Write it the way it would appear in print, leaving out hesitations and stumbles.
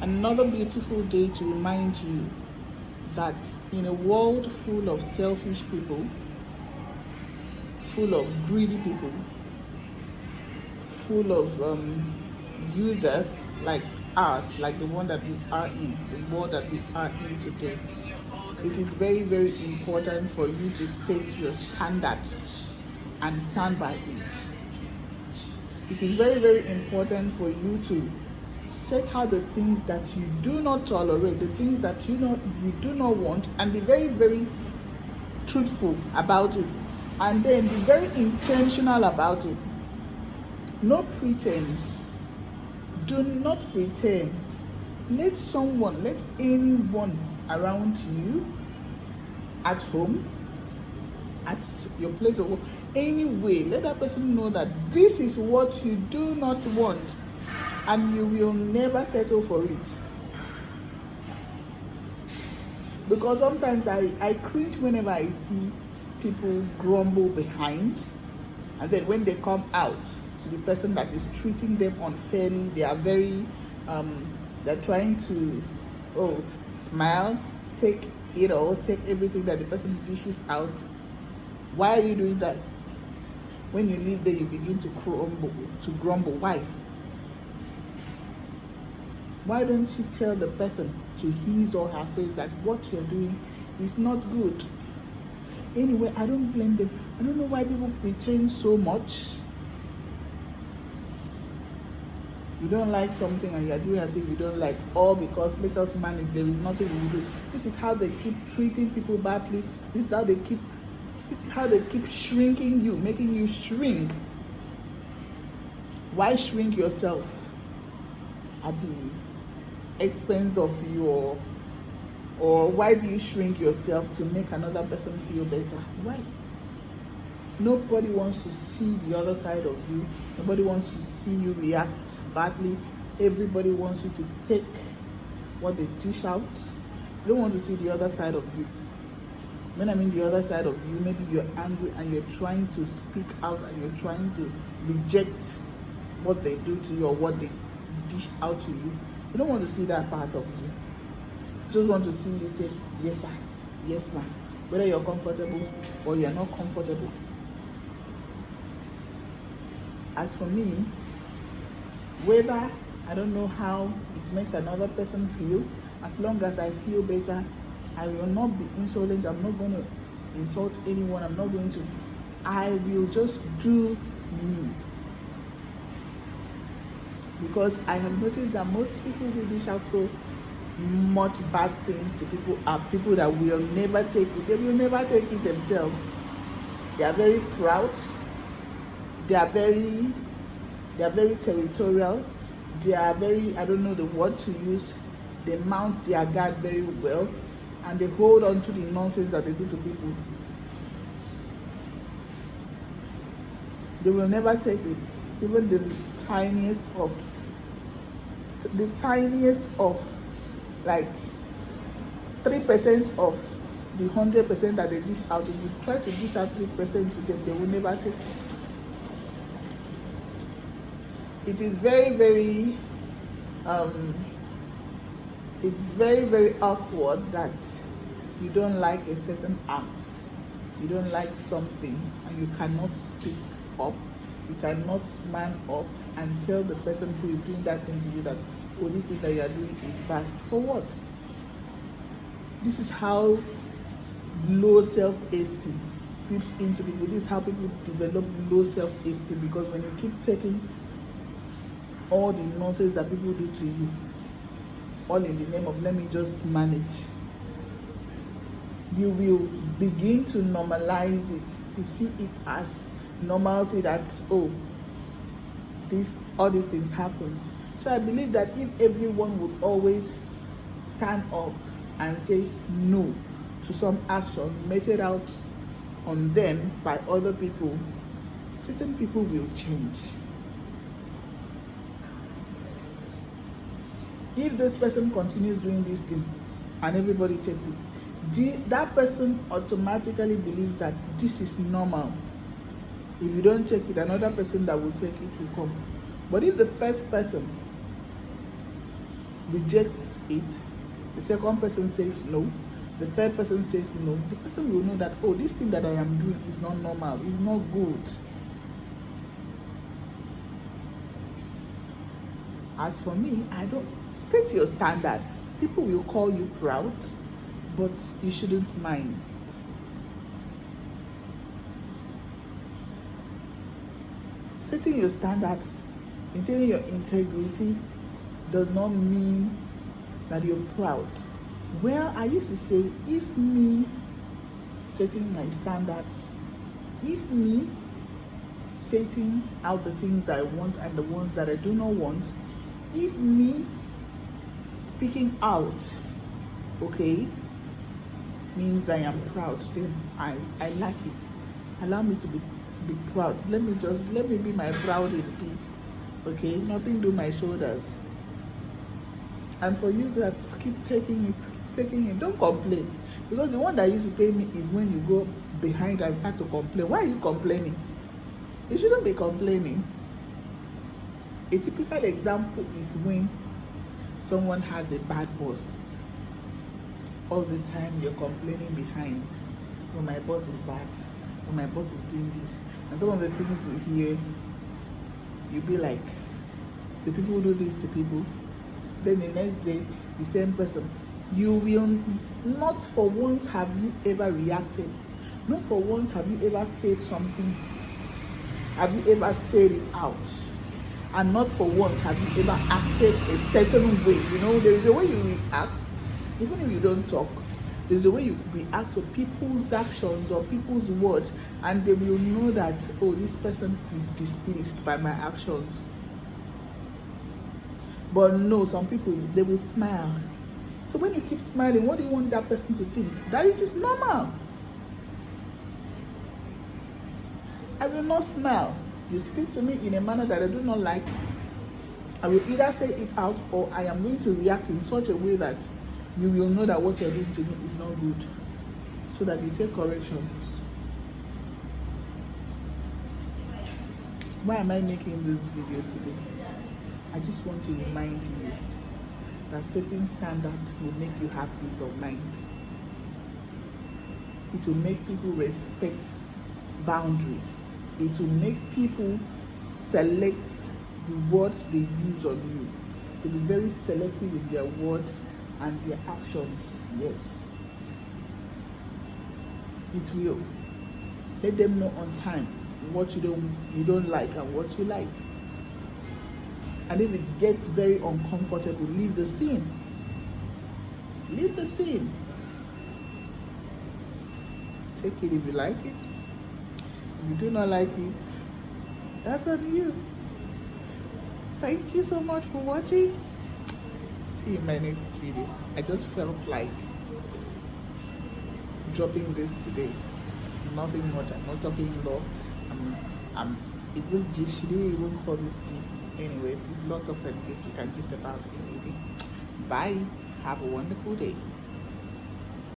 Another beautiful day to remind you that in a world full of selfish people, full of greedy people, full of users like us, like the one that we are in, the world that we are in today, it is very, very important for you to set your standards and stand by it. It is very, very important for you to set out the things that you do not tolerate, the things that you do not want, and be very, very truthful about it, and then be very intentional about it. No pretense. Do not pretend. Let anyone around you, at home, at your place of work, anyway, let that person know that this is what you do not want, and you will never settle for it. Because sometimes I cringe whenever I see people grumble behind, and then when they come out to the person that is treating them unfairly, they are very they're trying to smile, take it all, take everything that the person dishes out. Why are you doing that? When you leave there, you begin to grumble. Why don't you tell the person to his or her face that what you're doing is not good? Anyway, I don't blame them. I don't know why people pretend so much. You don't like something and you're doing as if you don't like, all because let us manage, there is nothing we do. This is how they keep treating people badly. This is how they keep shrinking you, making you shrink. Why shrink yourself at the expense of or why do you shrink yourself to make another person feel better? Why? Nobody wants to see the other side of you. Nobody wants to see you react badly. Everybody wants you to take what they dish out. They don't want to see the other side of you. When I mean the other side of you, maybe you're angry and you're trying to speak out and you're trying to reject what they do to you or what they dish out to you. You don't want to see that part of you. You just want to see you say, yes sir, yes ma'am, whether you're comfortable or you're not comfortable. As for me, whether I don't know how it makes another person feel, as long as I feel better, I will not be insolent. I'm not going to insult anyone. I will just do me. Because I have noticed that most people who dish out so much bad things to people are people that will never take it. They will never take it themselves. They are very proud. They are very territorial. They are very, I don't know the word to use. They mount their guard very well, and they hold on to the nonsense that they do to people. They will never take it. Even the tiniest of like 3% of the 100% that they dish out. If you try to dish out 3% to them, they will never take it. It is very, very very awkward that you don't like a certain act, you don't like something, and you cannot speak up, you cannot man up and tell the person who is doing that thing to you that, oh, this thing that you are doing is bad. For what? This is how low self-esteem creeps into people. This is how people develop low self-esteem, because when you keep taking all the nonsense that people do to you, all in the name of let me just manage, you will begin to normalize it. You see it as normalcy, that all these things happens. So I believe that if everyone would always stand up and say no to some action meted out on them by other people, certain people will change. If this person continues doing this thing and everybody takes it, that person automatically believes that this is normal. If you don't take it, another person that will take it will come. But if the first person rejects it, the second person says no, the third person says no, the person will know that, oh, this thing that I am doing is not normal, it's not good. As for me, I don't set your standards. People will call you proud, but you shouldn't mind. Setting your standards, maintaining your integrity does not mean that you're proud. Well, I used to say, if me setting my standards, if me stating out the things I want and the ones that I do not want, if me speaking out, okay, means I am proud, then I like it. Allow me to be proud. Let me be my proud in peace. Okay, nothing do my shoulders. And for you that keep taking it, don't complain. Because the one that used to pay me is when you go behind and start to complain. Why are you complaining? You shouldn't be complaining. A typical example is when someone has a bad boss. All the time you're complaining behind. Oh, my boss is bad. Oh, my boss is doing this. And some of the things you hear, you'll be like, the people who do this to people. Then the next day, the same person. You will not for once have you ever reacted. Not for once have you ever said something. Have you ever said it out? And not for once have you ever acted a certain way. You know, there is a way you react, even if you don't talk. There's a way you react to people's actions or people's words, and they will know that, oh, this person is displeased by my actions. But no, some people, they will smile. So when you keep smiling, what do you want that person to think? That it is normal. I will not smile. You speak to me in a manner that I do not like, I will either say it out or I am going to react in such a way that you will know that what you're doing to me is not good, so that you take corrections. Why am I making this video today? I just want to remind you that setting standards will make you have peace of mind. It will make people respect boundaries. It will make people select the words they use on you. To be very selective with their words and their actions. Yes, it will. Let them know on time what you don't like and what you like. And if it gets very uncomfortable, leave the scene. Leave the scene. Take it if you like it. If you do not like it, that's on you. Thank you so much for watching. See you in my next video. I just felt like dropping this today. Nothing much. I'm not talking law. It's just gist. Should you even call this gist? Anyways, it's lots of gist. You can gist about anything. Bye. Have a wonderful day.